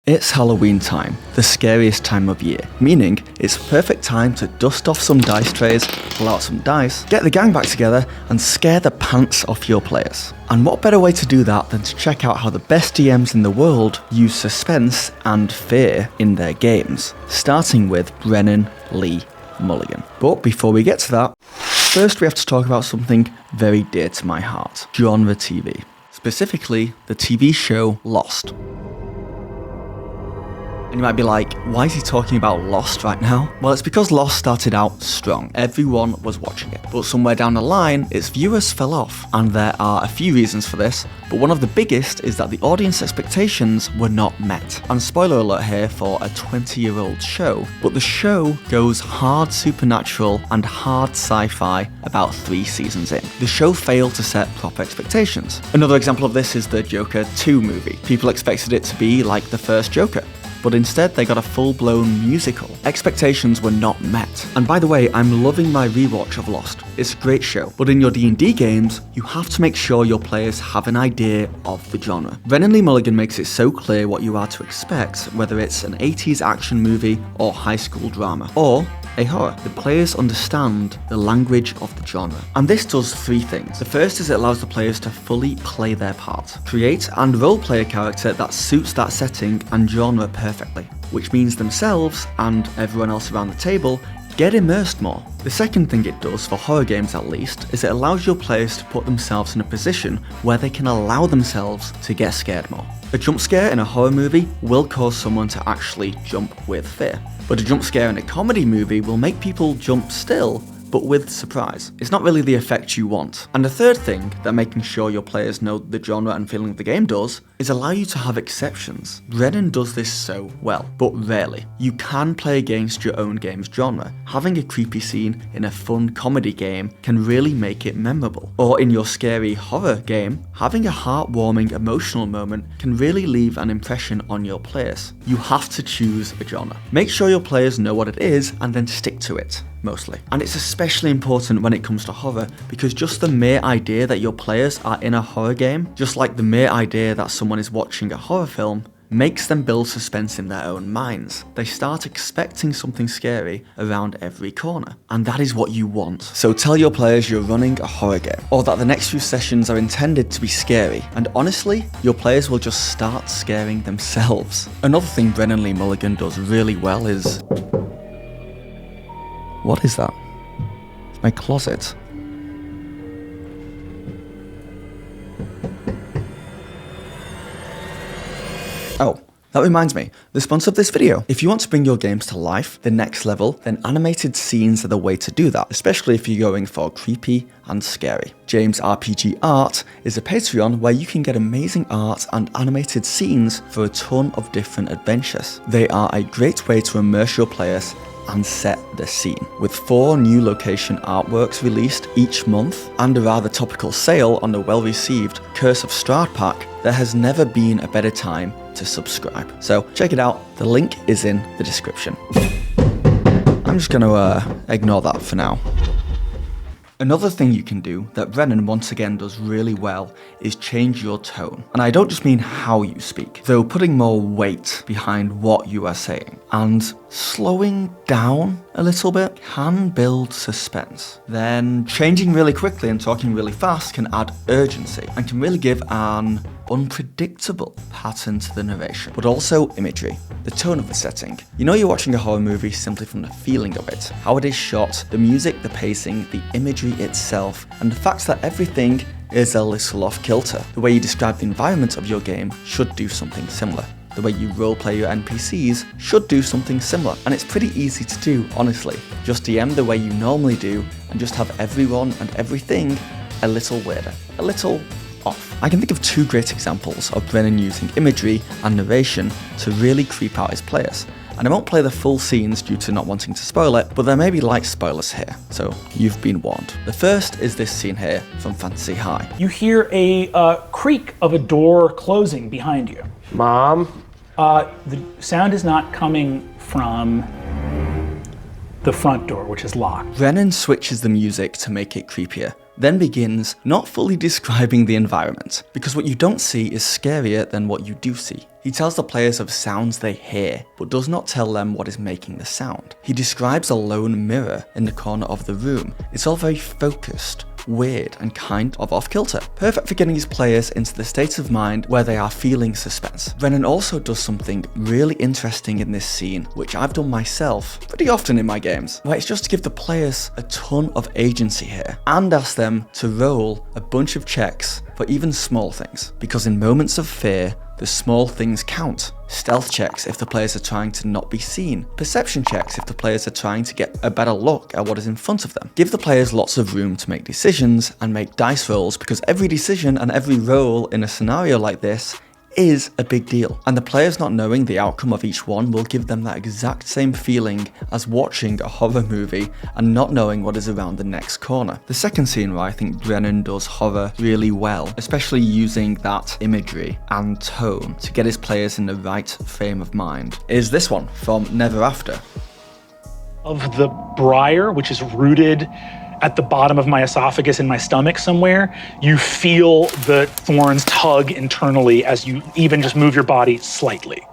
It's Halloween time, the scariest time of year, meaning it's perfect time to dust off some dice trays, pull out some dice, get the gang back together, and scare the pants off your players. And what better way to do that than to check out how the best DMs in the world use suspense and fear in their games, starting with Brennan Lee Mulligan. But before we get to that, first we have to talk about something very dear to my heart, genre TV. Specifically, the TV show Lost. And you might be like, why is he talking about Lost right now? Well, it's because Lost started out strong. Everyone was watching it. But somewhere down the line, its viewers fell off. And there are a few reasons for this, but one of the biggest is that the audience expectations were not met. And spoiler alert here for a 20-year-old show, but the show goes hard supernatural and hard sci-fi about 3 seasons in. The show failed to set proper expectations. Another example of this is the Joker 2 movie. People expected it to be like the first Joker, but instead they got a full-blown musical. Expectations were not met. And by the way, I'm loving my rewatch of Lost. It's a great show, but in your D&D games, you have to make sure your players have an idea of the genre. Brennan Lee Mulligan makes it so clear what you are to expect, whether it's an 80s action movie or high school drama, or a horror. The players understand the language of the genre. And this does 3 things. The first is it allows the players to fully play their part. Create and roleplay a character that suits that setting and genre perfectly, which means themselves and everyone else around the table get immersed more. The second thing it does, for horror games at least, is it allows your players to put themselves in a position where they can allow themselves to get scared more. A jump scare in a horror movie will cause someone to actually jump with fear, but a jump scare in a comedy movie will make people jump still, but with surprise. It's not really the effect you want. And the third thing that making sure your players know the genre and feeling of the game does, is allow you to have exceptions. Brennan does this so well, but rarely. You can play against your own game's genre. Having a creepy scene in a fun comedy game can really make it memorable. Or in your scary horror game, having a heartwarming emotional moment can really leave an impression on your players. You have to choose a genre. Make sure your players know what it is and then stick to it. Mostly. And it's especially important when it comes to horror, because just the mere idea that your players are in a horror game, just like the mere idea that someone is watching a horror film, makes them build suspense in their own minds. They start expecting something scary around every corner, and that is what you want. So tell your players you're running a horror game, or that the next few sessions are intended to be scary, and honestly, your players will just start scaring themselves. Another thing Brennan Lee Mulligan does really well is... What is that? It's my closet. Oh, that reminds me, the sponsor of this video. If you want to bring your games to life, the next level, then animated scenes are the way to do that, especially if you're going for creepy and scary. James RPG Art is a Patreon where you can get amazing art and animated scenes for a ton of different adventures. They are a great way to immerse your players and set the scene. With 4 new location artworks released each month and a rather topical sale on the well-received Curse of Strahd pack, there has never been a better time to subscribe. So check it out, the link is in the description. I'm just gonna ignore that for now. Another thing you can do that Brennan once again does really well is change your tone. And I don't just mean how you speak, though putting more weight behind what you are saying. And slowing down a little bit can build suspense. Then changing really quickly and talking really fast can add urgency and can really give an unpredictable pattern to the narration, but also imagery, the tone of the setting. You know you're watching a horror movie simply from the feeling of it, how it is shot, the music, the pacing, the imagery itself, and the fact that everything is a little off kilter. The way you describe the environment of your game should do something similar. The way you roleplay your NPCs should do something similar, and it's pretty easy to do, honestly. Just DM the way you normally do, and just have everyone and everything a little weirder, a little off. I can think of 2 great examples of Brennan using imagery and narration to really creep out his players. And I won't play the full scenes due to not wanting to spoil it, but there may be light spoilers here, so you've been warned. The first is this scene here from Fantasy High. You hear a creak of a door closing behind you. Mom? The sound is not coming from the front door, which is locked. Brennan switches the music to make it creepier, then begins not fully describing the environment, because what you don't see is scarier than what you do see. He tells the players of sounds they hear, but does not tell them what is making the sound. He describes a lone mirror in the corner of the room. It's all very focused, weird, and kind of off-kilter. Perfect for getting his players into the state of mind where they are feeling suspense. Brennan also does something really interesting in this scene, which I've done myself pretty often in my games, where it's just to give the players a ton of agency here, and ask them to roll a bunch of checks for even small things. Because in moments of fear, the small things count. Stealth checks if the players are trying to not be seen. Perception checks if the players are trying to get a better look at what is in front of them. Give the players lots of room to make decisions and make dice rolls, because every decision and every roll in a scenario like this is a big deal, and the players not knowing the outcome of each one will give them that exact same feeling as watching a horror movie and not knowing what is around the next corner. The second scene where I think Brennan does horror really well, especially using that imagery and tone to get his players in the right frame of mind, is this one from Never After. Of the briar, which is rooted at the bottom of my esophagus in my stomach somewhere, you feel the thorns tug internally as you even just move your body slightly.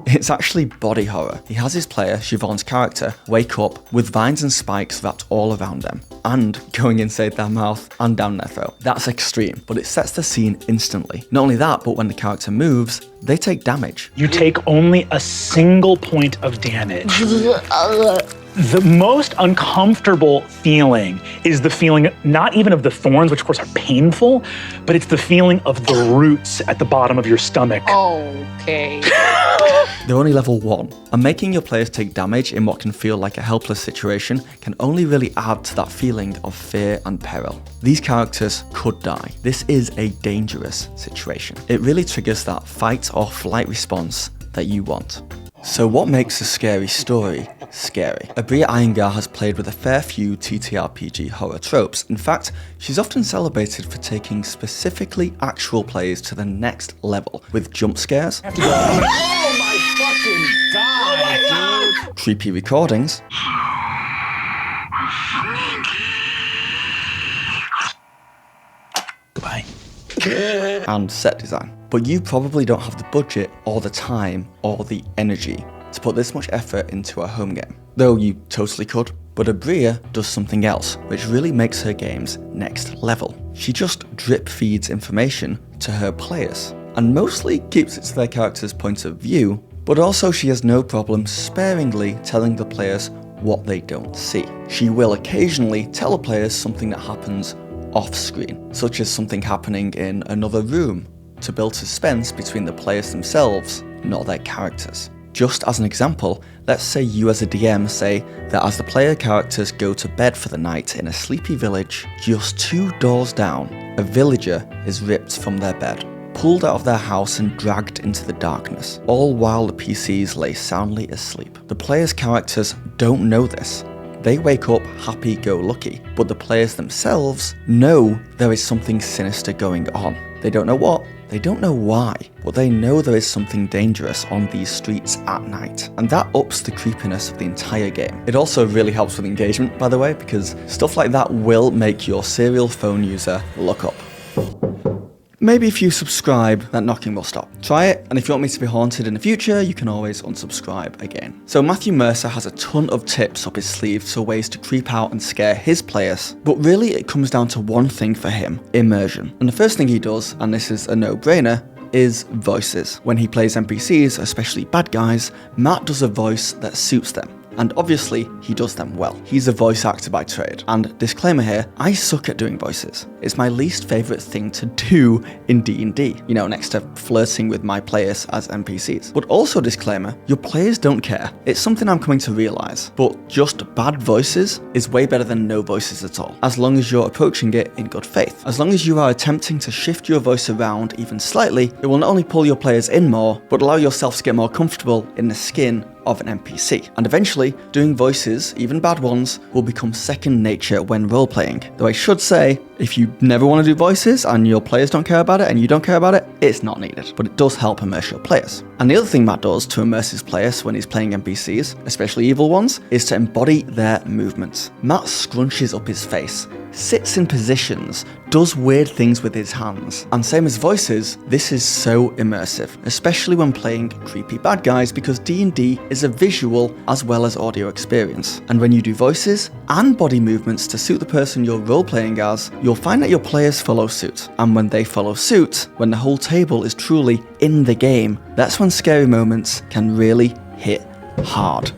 It's actually body horror. He has his player, Siobhan's character, wake up with vines and spikes wrapped all around them, and going inside their mouth and down their throat. That's extreme, but it sets the scene instantly. Not only that, but when the character moves, they take damage. You take only a single point of damage. The most uncomfortable feeling is the feeling not even of the thorns, which of course are painful, but it's the feeling of the roots at the bottom of your stomach. Okay. They're only level 1, and making your players take damage in what can feel like a helpless situation can only really add to that feeling of fear and peril. These characters could die. This is a dangerous situation. It really triggers that fight or flight response that you want. So what makes a scary story scary? Aabria Iyengar has played with a fair few TTRPG horror tropes. In fact, she's often celebrated for taking specifically actual plays to the next level with jump scares, creepy recordings, Goodbye. and set design. But you probably don't have the budget or the time or the energy to put this much effort into a home game. Though you totally could. But Aabria does something else, which really makes her games next level. She just drip feeds information to her players, and mostly keeps it to their character's point of view, but also she has no problem sparingly telling the players what they don't see. She will occasionally tell the players something that happens off screen, such as something happening in another room, to build suspense between the players themselves, not their characters. Just as an example, let's say you as a DM say that as the player characters go to bed for the night in a sleepy village, just 2 doors down, a villager is ripped from their bed, pulled out of their house and dragged into the darkness, all while the PCs lay soundly asleep. The players' characters don't know this. They wake up happy-go-lucky, but the players themselves know there is something sinister going on. They don't know what, they don't know why, but they know there is something dangerous on these streets at night, and that ups the creepiness of the entire game. It also really helps with engagement, by the way, because stuff like that will make your serial phone user look up. Maybe if you subscribe, that knocking will stop. Try it, and if you want me to be haunted in the future, you can always unsubscribe again. So Matthew Mercer has a ton of tips up his sleeve for ways to creep out and scare his players, but really it comes down to one thing for him: immersion. And the first thing he does, and this is a no-brainer, is voices. When he plays NPCs, especially bad guys, Matt does a voice that suits them. And obviously, he does them well. He's a voice actor by trade. And disclaimer here, I suck at doing voices. It's my least favourite thing to do in D&D, you know, next to flirting with my players as NPCs. But also disclaimer, your players don't care. It's something I'm coming to realise. But just bad voices is way better than no voices at all, as long as you're approaching it in good faith. As long as you are attempting to shift your voice around even slightly, it will not only pull your players in more, but allow yourself to get more comfortable in the skin of an NPC. And eventually, doing voices, even bad ones, will become second nature when role-playing. Though I should say, If you never want to do voices and your players don't care about it and you don't care about it, it's not needed. But it does help immerse your players. And the other thing Matt does to immerse his players when he's playing NPCs, especially evil ones, is to embody their movements. Matt scrunches up his face, sits in positions, does weird things with his hands. And same as voices, this is so immersive, especially when playing creepy bad guys, because D&D is a visual as well as audio experience. And when you do voices and body movements to suit the person you're role-playing as, you'll find that your players follow suit. And when they follow suit, when the whole table is truly in the game, that's when scary moments can really hit hard.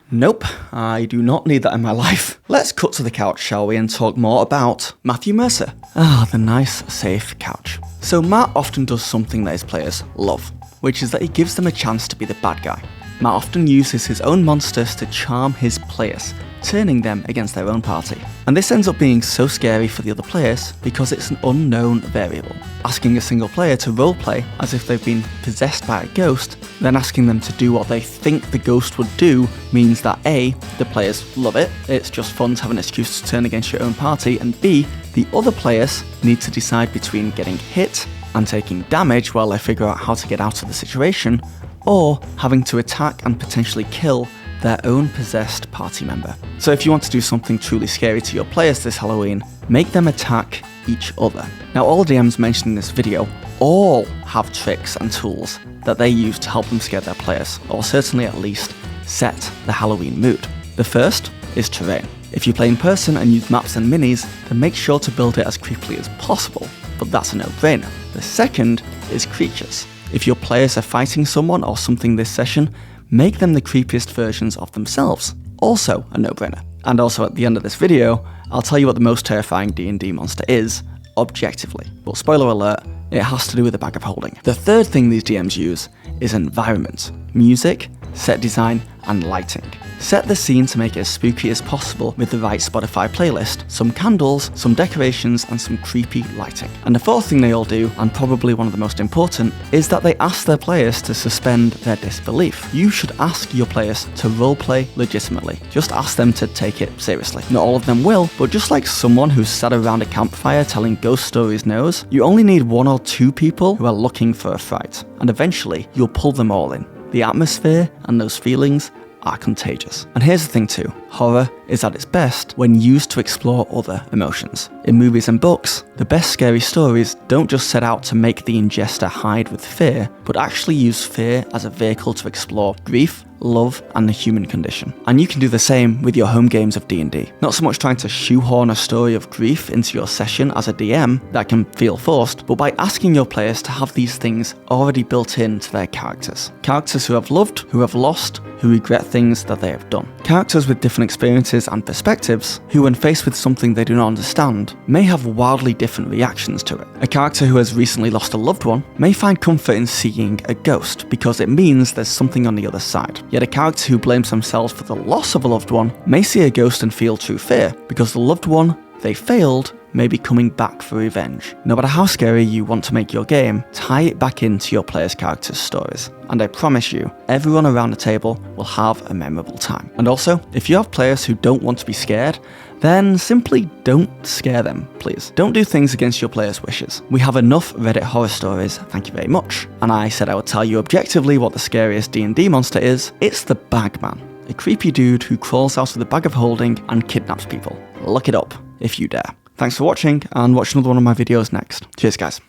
Nope, I do not need that in my life. Let's cut to the couch, shall we, and talk more about Matthew Mercer. The nice, safe couch. So Matt often does something that his players love, which is that he gives them a chance to be the bad guy. Matt often uses his own monsters to charm his players, turning them against their own party. And this ends up being so scary for the other players because it's an unknown variable. Asking a single player to roleplay as if they've been possessed by a ghost, then asking them to do what they think the ghost would do, means that A, the players love it, it's just fun to have an excuse to turn against your own party, and B, the other players need to decide between getting hit and taking damage while they figure out how to get out of the situation, or having to attack and potentially kill their own possessed party member. So if you want to do something truly scary to your players this Halloween, make them attack each other. Now, all DMs mentioned in this video all have tricks and tools that they use to help them scare their players, or certainly at least set the Halloween mood. The first is terrain. If you play in person and use maps and minis, then make sure to build it as creepily as possible, but that's a no-brainer. The second is creatures. If your players are fighting someone or something this session, make them the creepiest versions of themselves. Also a no-brainer. And also at the end of this video, I'll tell you what the most terrifying D&D monster is, objectively. But spoiler alert, it has to do with the bag of holding. The third thing these DMs use is environment, music, set design, and lighting. Set the scene to make it as spooky as possible with the right Spotify playlist, some candles, some decorations, and some creepy lighting. And the fourth thing they all do, and probably one of the most important, is that they ask their players to suspend their disbelief. You should ask your players to roleplay legitimately. Just ask them to take it seriously. Not all of them will, but just like someone who's sat around a campfire telling ghost stories knows, you only need 1 or 2 people who are looking for a fright, and eventually you'll pull them all in. The atmosphere and those feelings are contagious. And here's the thing too, horror is at its best when used to explore other emotions. In movies and books, the best scary stories don't just set out to make the ingester hide with fear, but actually use fear as a vehicle to explore grief, love, and the human condition. And you can do the same with your home games of D&D. Not so much trying to shoehorn a story of grief into your session as a DM that can feel forced, but by asking your players to have these things already built into their characters. Characters who have loved, who have lost, who regret things that they have done. Characters with different experiences and perspectives, who when faced with something they do not understand, may have wildly different reactions to it. A character who has recently lost a loved one may find comfort in seeing a ghost because it means there's something on the other side. Yet a character who blames themselves for the loss of a loved one may see a ghost and feel true fear because the loved one they failed may be coming back for revenge. No matter how scary you want to make your game, tie it back into your players' characters' stories. And I promise you, everyone around the table will have a memorable time. And also, if you have players who don't want to be scared, then simply don't scare them, please. Don't do things against your players' wishes. We have enough Reddit horror stories, thank you very much. And I said I would tell you objectively what the scariest D&D monster is. It's the Bagman, a creepy dude who crawls out of the bag of holding and kidnaps people. Look it up, if you dare. Thanks for watching, and watch another one of my videos next. Cheers, guys.